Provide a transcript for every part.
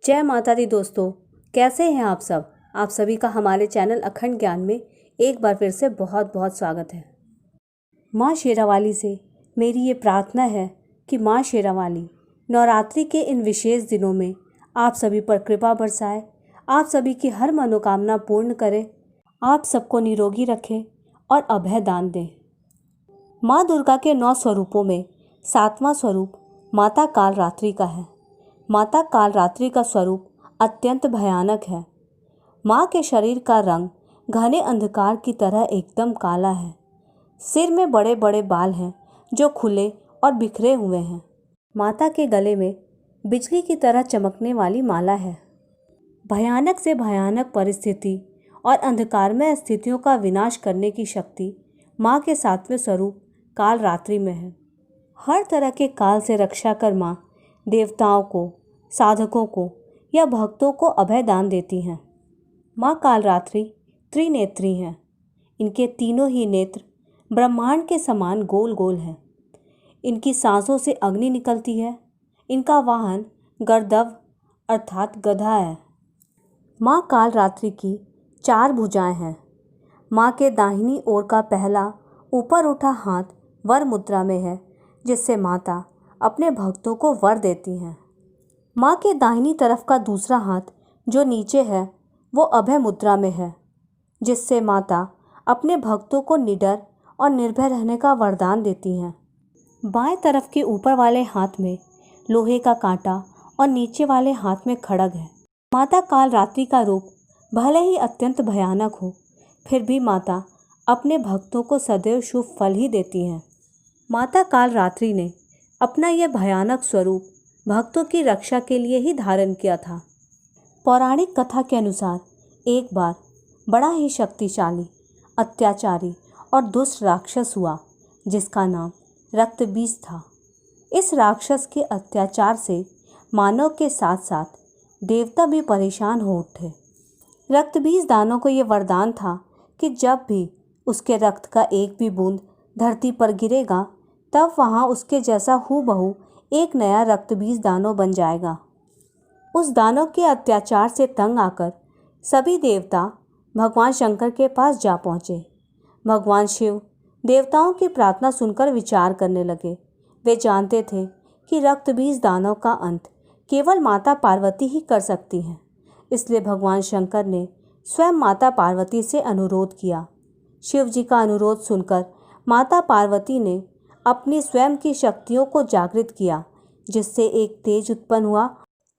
जय माता दी दोस्तों, कैसे हैं आप सब। आप सभी का हमारे चैनल अखंड ज्ञान में एक बार फिर से बहुत बहुत स्वागत है। माँ शेरावाली से मेरी ये प्रार्थना है कि माँ शेरावाली नवरात्रि के इन विशेष दिनों में आप सभी पर कृपा बरसाए, आप सभी की हर मनोकामना पूर्ण करे, आप सबको निरोगी रखे और अभय दान दे। माँ दुर्गा के 9 स्वरूपों में 7वां स्वरूप माता कालरात्रि का है। माता कालरात्रि का स्वरूप अत्यंत भयानक है। माँ के शरीर का रंग घने अंधकार की तरह एकदम काला है। सिर में बड़े बड़े बाल हैं जो खुले और बिखरे हुए हैं। माता के गले में बिजली की तरह चमकने वाली माला है। भयानक से भयानक परिस्थिति और अंधकारमय स्थितियों का विनाश करने की शक्ति माँ के 7वें स्वरूप कालरात्रि में है। हर तरह के काल से रक्षा कर माँ देवताओं को, साधकों को या भक्तों को अभय दान देती हैं। माँ कालरात्रि त्रिनेत्री हैं। इनके तीनों ही नेत्र ब्रह्मांड के समान गोल गोल हैं। इनकी सांसों से अग्नि निकलती है। इनका वाहन गर्दभ अर्थात गधा है। माँ कालरात्रि की 4 भुजाएं हैं। माँ के दाहिनी ओर का पहला ऊपर उठा हाथ वर मुद्रा में है, जिससे माता अपने भक्तों को वर देती हैं। माँ के दाहिनी तरफ का दूसरा हाथ जो नीचे है वो अभय मुद्रा में है, जिससे माता अपने भक्तों को निडर और निर्भय रहने का वरदान देती हैं। बाएं तरफ के ऊपर वाले हाथ में लोहे का कांटा और नीचे वाले हाथ में खड्ग है। माता कालरात्रि का रूप भले ही अत्यंत भयानक हो, फिर भी माता अपने भक्तों को सदैव शुभ फल ही देती हैं। माता कालरात्रि ने अपना यह भयानक स्वरूप भक्तों की रक्षा के लिए ही धारण किया था। पौराणिक कथा के अनुसार एक बार बड़ा ही शक्तिशाली, अत्याचारी और दुष्ट राक्षस हुआ, जिसका नाम रक्तबीज था। इस राक्षस के अत्याचार से मानव के साथ साथ देवता भी परेशान हो उठे। रक्तबीज दानों को यह वरदान था कि जब भी उसके रक्त का एक भी बूंद धरती पर गिरेगा, तब वहाँ उसके जैसा हूबहू एक नया रक्तबीज दानव बन जाएगा। उस दानव के अत्याचार से तंग आकर सभी देवता भगवान शंकर के पास जा पहुँचे। भगवान शिव देवताओं की प्रार्थना सुनकर विचार करने लगे। वे जानते थे कि रक्तबीज दानव का अंत केवल माता पार्वती ही कर सकती हैं। इसलिए भगवान शंकर ने स्वयं माता पार्वती से अनुरोध किया। शिव जी का अनुरोध सुनकर माता पार्वती ने अपनी स्वयं की शक्तियों को जागृत किया, जिससे एक तेज उत्पन्न हुआ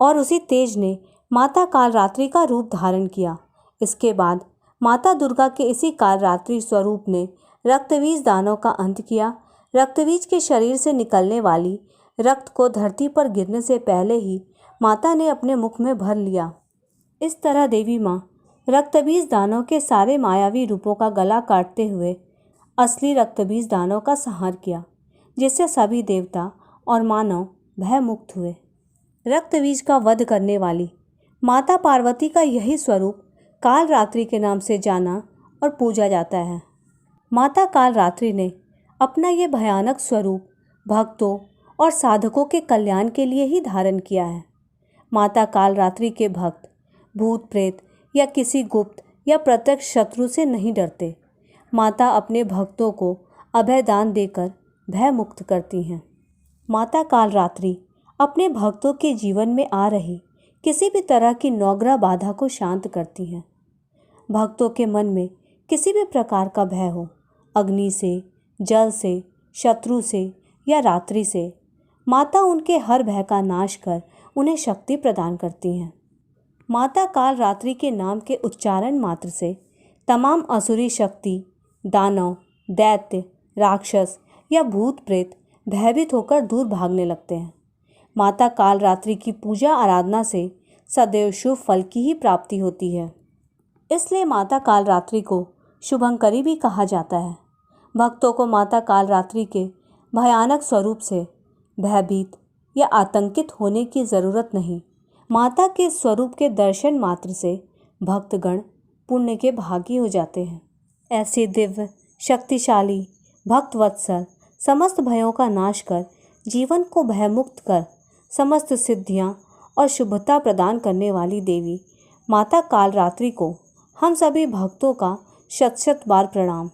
और उसी तेज ने माता कालरात्रि का रूप धारण किया। इसके बाद माता दुर्गा के इसी कालरात्रि स्वरूप ने रक्तबीज दानव का अंत किया। रक्तबीज के शरीर से निकलने वाली रक्त को धरती पर गिरने से पहले ही माता ने अपने मुख में भर लिया। इस तरह देवी माँ रक्तबीज दानव के सारे मायावी रूपों का गला काटते हुए असली रक्तबीज दानव का संहार किया, जिससे सभी देवता और मानव भयमुक्त हुए। रक्तबीज का वध करने वाली माता पार्वती का यही स्वरूप कालरात्रि के नाम से जाना और पूजा जाता है। माता कालरात्रि ने अपना ये भयानक स्वरूप भक्तों और साधकों के कल्याण के लिए ही धारण किया है। माता कालरात्रि के भक्त भूत प्रेत या किसी गुप्त या प्रत्यक्ष शत्रु से नहीं डरते। माता अपने भक्तों को अभय दान देकर भय मुक्त करती हैं। माता कालरात्रि अपने भक्तों के जीवन में आ रही किसी भी तरह की नौग्रह बाधा को शांत करती हैं। भक्तों के मन में किसी भी प्रकार का भय हो, अग्नि से, जल से, शत्रु से या रात्रि से, माता उनके हर भय का नाश कर उन्हें शक्ति प्रदान करती हैं। माता कालरात्रि के नाम के उच्चारण मात्र से तमाम असुरी शक्ति, दानव, दैत्य, राक्षस या भूत प्रेत भयभीत होकर दूर भागने लगते हैं। माता कालरात्रि की पूजा आराधना से सदैव शुभ फल की ही प्राप्ति होती है। इसलिए माता कालरात्रि को शुभंकरी भी कहा जाता है। भक्तों को माता कालरात्रि के भयानक स्वरूप से भयभीत या आतंकित होने की ज़रूरत नहीं। माता के स्वरूप के दर्शन मात्र से भक्तगण पुण्य के भागी हो जाते हैं। ऐसे दिव्य, शक्तिशाली, भक्तवत्सल, समस्त भयों का नाश कर जीवन को भयमुक्त कर समस्त सिद्धियां और शुभता प्रदान करने वाली देवी माता कालरात्रि को हम सभी भक्तों का शत शत बार प्रणाम।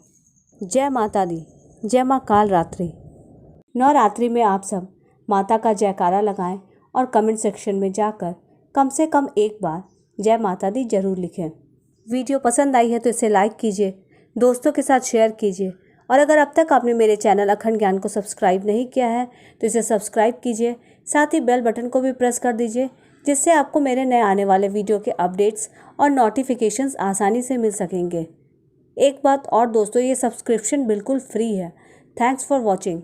जय माता दी, जय माँ कालरात्रि। नवरात्रि में आप सब माता का जयकारा लगाएं और कमेंट सेक्शन में जाकर कम से कम एक बार जय माता दी जरूर लिखें। वीडियो पसंद आई है तो इसे लाइक कीजिए, दोस्तों के साथ शेयर कीजिए और अगर अब तक आपने मेरे चैनल अखंड ज्ञान को सब्सक्राइब नहीं किया है तो इसे सब्सक्राइब कीजिए। साथ ही बेल बटन को भी प्रेस कर दीजिए, जिससे आपको मेरे नए आने वाले वीडियो के अपडेट्स और नोटिफिकेशंस आसानी से मिल सकेंगे। एक बात और दोस्तों, ये सब्सक्रिप्शन बिल्कुल फ्री है। Thanks for watching.